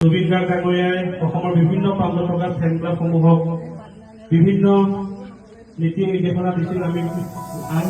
জুবিনদাৰ কাকৰীয়াই অসমৰ বিভিন্ন প্ৰান্তত থকা ফেন ক্লাবসমূহক বিভিন্ন নীতি নিৰ্দেশনা দিছিল। আমি আন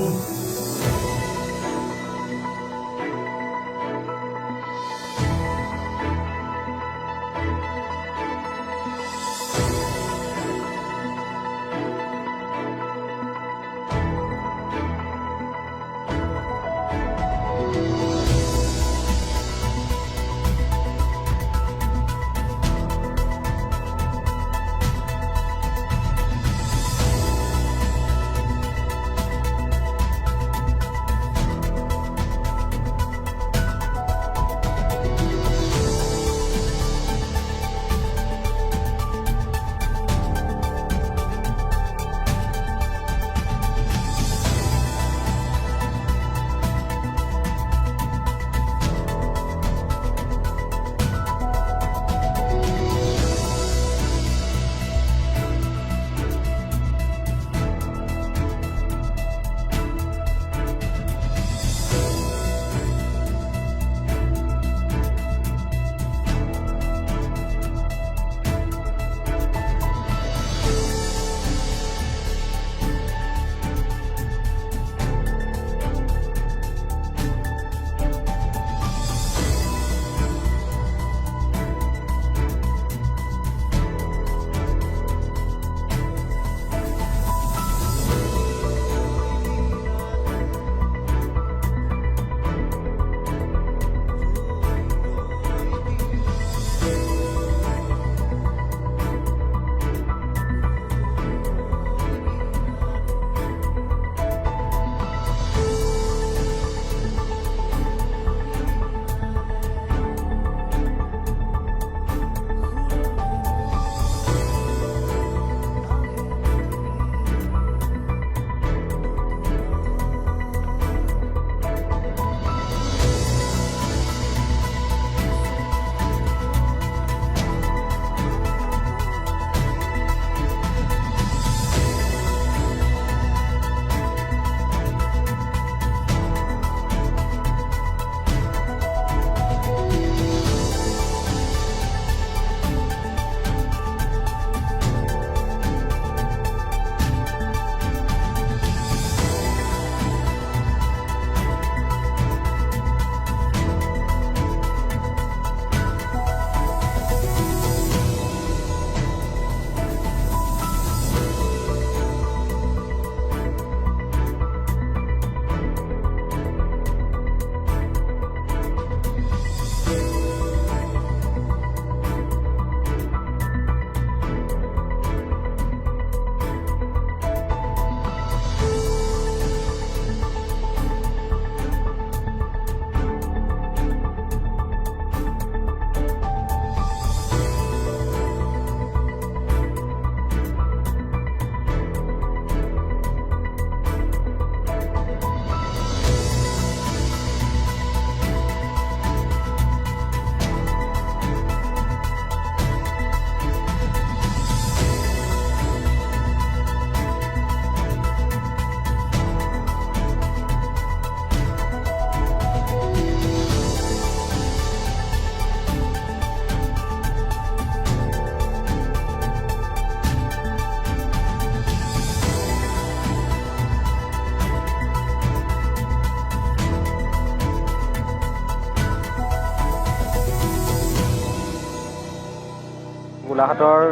গোলাঘাটৰ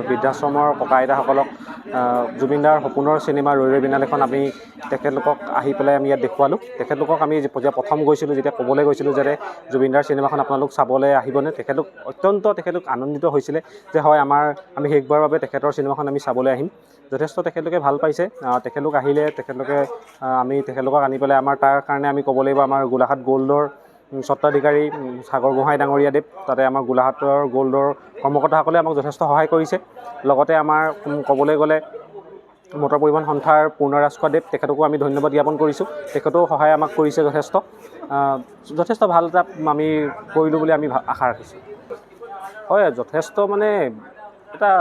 বৃদ্ধাশ্ৰমৰ ককা আইতাসকলক জুবিনদাৰ সপোনৰ চিনেমা ৰৈ ৰৈ বিনাল এখন আমি তেখেতলোকক আহি পেলাই আমি ইয়াত দেখুৱালোঁ। তেখেতলোকক আমি যেতিয়া প্ৰথম গৈছিলোঁ, যেতিয়া ক'বলৈ গৈছিলোঁ যে জুবিনদাৰ চিনেমাখন আপোনালোক চাবলৈ আহিবনে, তেখেতলোক আনন্দিত হৈছিলে যে হয় আমি শেষবাৰৰ বাবে তেখেতৰ চিনেমাখন আমি চাবলৈ আহিম। যথেষ্ট তেখেতলোকে ভাল পাইছে। তেখেতলোক আহিলে আমি তেখেতলোকক আনি পেলাই তাৰ কাৰণে আমি ক'ব লাগিব আমাৰ গোলাঘাট গ'ল্ডৰ স্বত্বাধিকাৰী সাগৰ গোহাঁই ডাঙৰীয়াদেৱ, তাতে আমাৰ গোলাঘাটৰ গ'ল্ডৰ কৰ্মকৰ্তাসকলে আমাক যথেষ্ট সহায় কৰিছে। লগতে আমাৰ ক'বলৈ গ'লে মটৰ পৰিবহণ সন্থাৰ পূৰ্ণ ৰাজখোৱা দেৱ, তেখেতকো আমি ধন্যবাদ জ্ঞাপন কৰিছোঁ। তেখেতেও সহায় আমাক কৰিছে যথেষ্ট ভাল এটা আমি কৰিলোঁ বুলি আমি আশা ৰাখিছোঁ। হয়, যথেষ্ট মানে এটা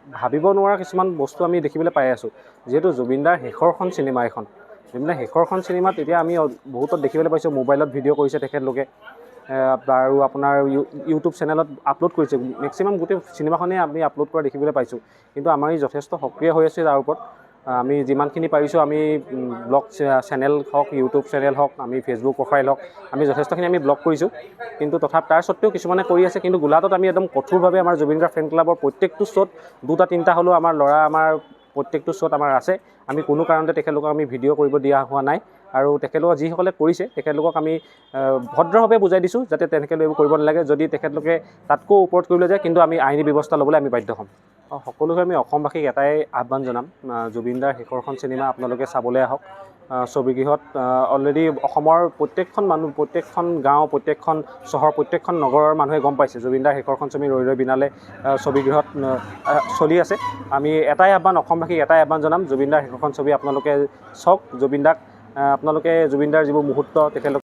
ভাবিব নোৱাৰা কিছুমান বস্তু আমি দেখিবলৈ পাই আছোঁ। যিহেতু জুবিনদাৰ শেষৰখন চিনেমা এখন, জুবিনদাৰ শেষৰখন চিনেমাত এতিয়া আমি বহুতত দেখিবলৈ পাইছোঁ মোবাইলত ভিডিঅ' কৰিছে তেখেতলোকে। আৰু আপোনাৰ ইউটিউব চেনেলত আপলোড কৰিছে। মেক্সিমাম গোটেই চিনেমাখনেই আমি আপলোড কৰা দেখিবলৈ পাইছোঁ। কিন্তু আমাৰ ই যথেষ্ট সক্ৰিয় হৈ আছে তাৰ ওপৰত। আমি যিমানখিনি পাৰিছোঁ আমি ব্লগ চেনেল হওক, ইউটিউব চেনেল হওক, আমি ফেচবুক প্ৰফাইল হওক, আমি যথেষ্টখিনি আমি ব্লগ কৰিছোঁ। কিন্তু তথাপি তাৰ স্বত্বেও কিছুমানে কৰি আছে। কিন্তু গোলাঘাটত আমি একদম কঠোৰভাৱে আমাৰ জুবিন গাৰ্গ ফেন ক্লাবৰ প্ৰত্যেকটো শ্ব'ত 2টা-3টা হ'লেও আমাৰ ল'ৰা আমাৰ প্ৰত্যেকটো শ্ব'ত আমাৰ আছে। আমি কোনো কাৰণতে তেখেতলোকক আমি ভিডিঅ' কৰিব দিয়া হোৱা নাই। আৰু তেখেতলোকক যিসকলে কৰিছে তেখেতলোকক আমি ভদ্ৰভাৱে বুজাই দিছোঁ যাতে তেনেকৈ এইবোৰ কৰিব নালাগে। যদি তেখেতলোকে তাতকৈ ওপৰত কৰিবলৈ যায় কিন্তু আমি আইনী ব্যৱস্থা ল'বলৈ আমি বাধ্য হ'ম। সকলোকে আমি অসমবাসীক এটাই আহ্বান জনাম, জুবিনদাৰ শেষৰখন চিনেমা আপোনালোকে চাবলৈ আহক ছবিগৃহত। অলৰেডি অসমৰ প্ৰত্যেকখন মানুহ, প্ৰত্যেকখন গাঁও, প্ৰত্যেকখন চহৰ, প্ৰত্যেকখন নগৰৰ মানুহে গম পাইছে জুবিনদাৰ শেষৰখন ছবি ৰৈ ৰৈ বিনালে ছবিগৃহত চলি আছে। আমি এটাই আহ্বান, অসমবাসীক এটাই আহ্বান জনাম, জুবিনদাৰ শেষৰখন ছবি আপোনালোকে চাওক। জুবিনদাক আপোনালোকে জুবিনদাৰ যিবোৰ মুহূৰ্ত তেখেতলোকে